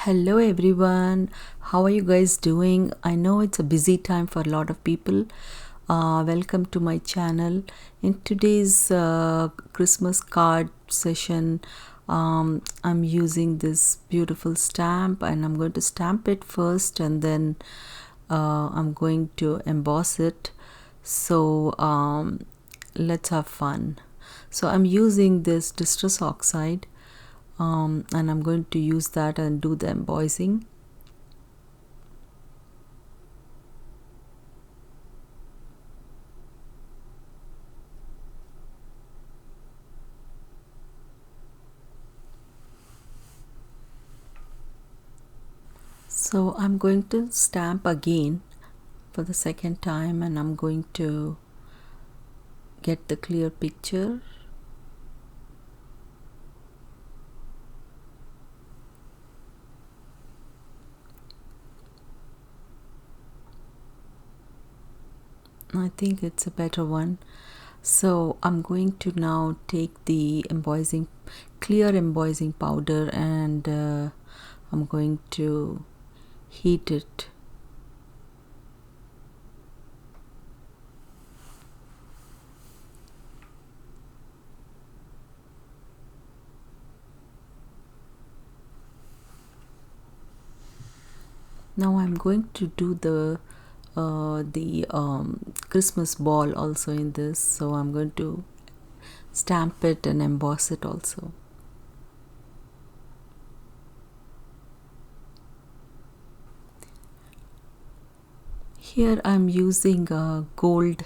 Hello everyone, how are you guys doing? I know it's a busy time for a lot of people. Welcome to my channel. In today's Christmas card session, I'm using this beautiful stamp and I'm going to stamp it first and then I'm going to emboss it. So let's have fun. So I'm using this distress oxide and I'm going to use that and do the embossing. So I'm going to stamp again for the second time and I'm going to get the clear picture. I think it's a better one. So I'm going to now take the clear embossing powder and I'm going to heat it. Now I'm going to do the Christmas ball also in this, so I'm going to stamp it and emboss it also. Here I'm using gold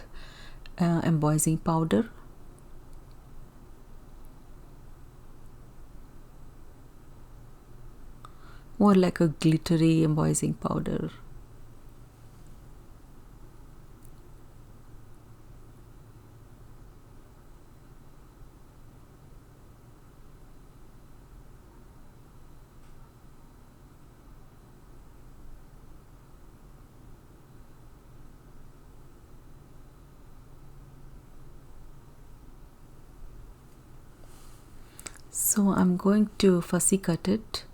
embossing powder. More like a glittery embossing powder. So I'm going to fussy cut it.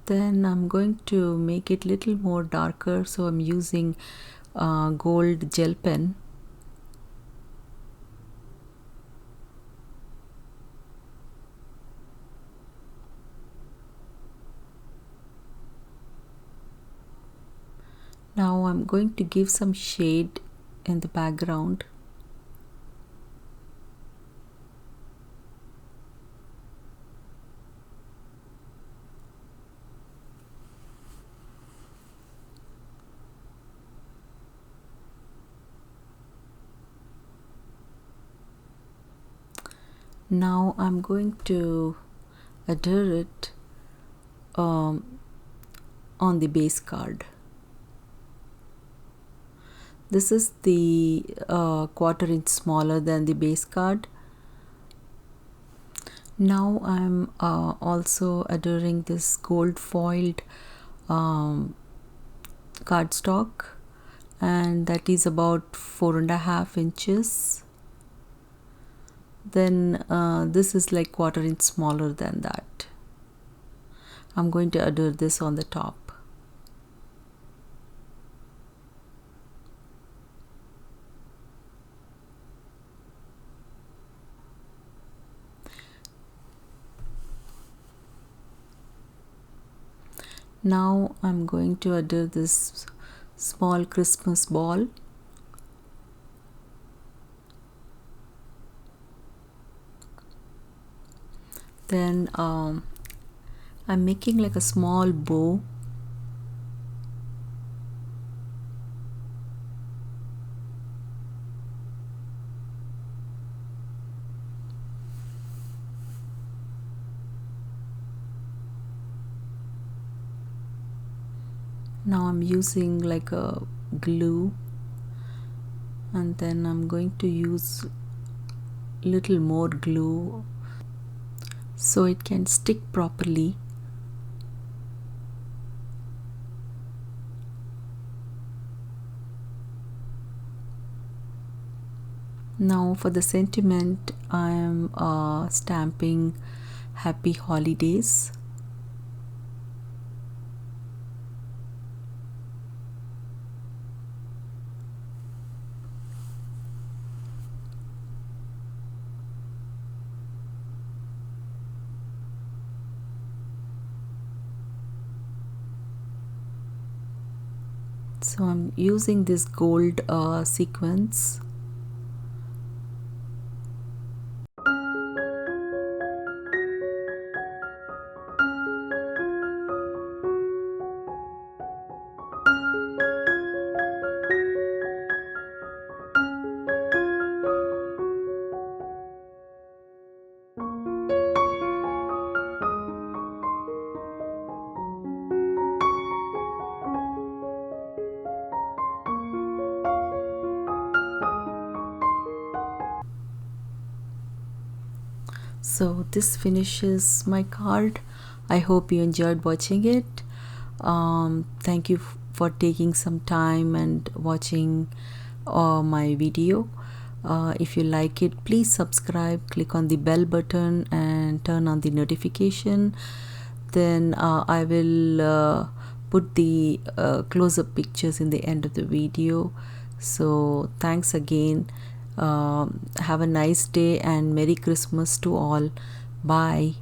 Then I'm going to make it little more darker, so I'm using gold gel pen. Now I'm going to give some shade in the background. Now I'm going to adhere it on the base card. This is the quarter-inch smaller than the base card. Now I'm also adhering this gold foiled cardstock, and that is about 4.5 inches. Then this is like quarter-inch smaller than that. I'm going to adhere this on the top. Now I'm going to adhere this small Christmas ball. Then I'm making like a small bow. Now I'm using like a glue, and then I'm going to use little more glue so it can stick properly. Now for the sentiment, I am stamping happy holidays. So I'm using this gold sequence. So this finishes my card. I hope you enjoyed watching it. Thank you for taking some time and watching my video. If you like it, please subscribe, click on the bell button and turn on the notification. Then I will put the close-up pictures in the end of the video. So thanks again. Have a nice day and Merry Christmas to all. Bye.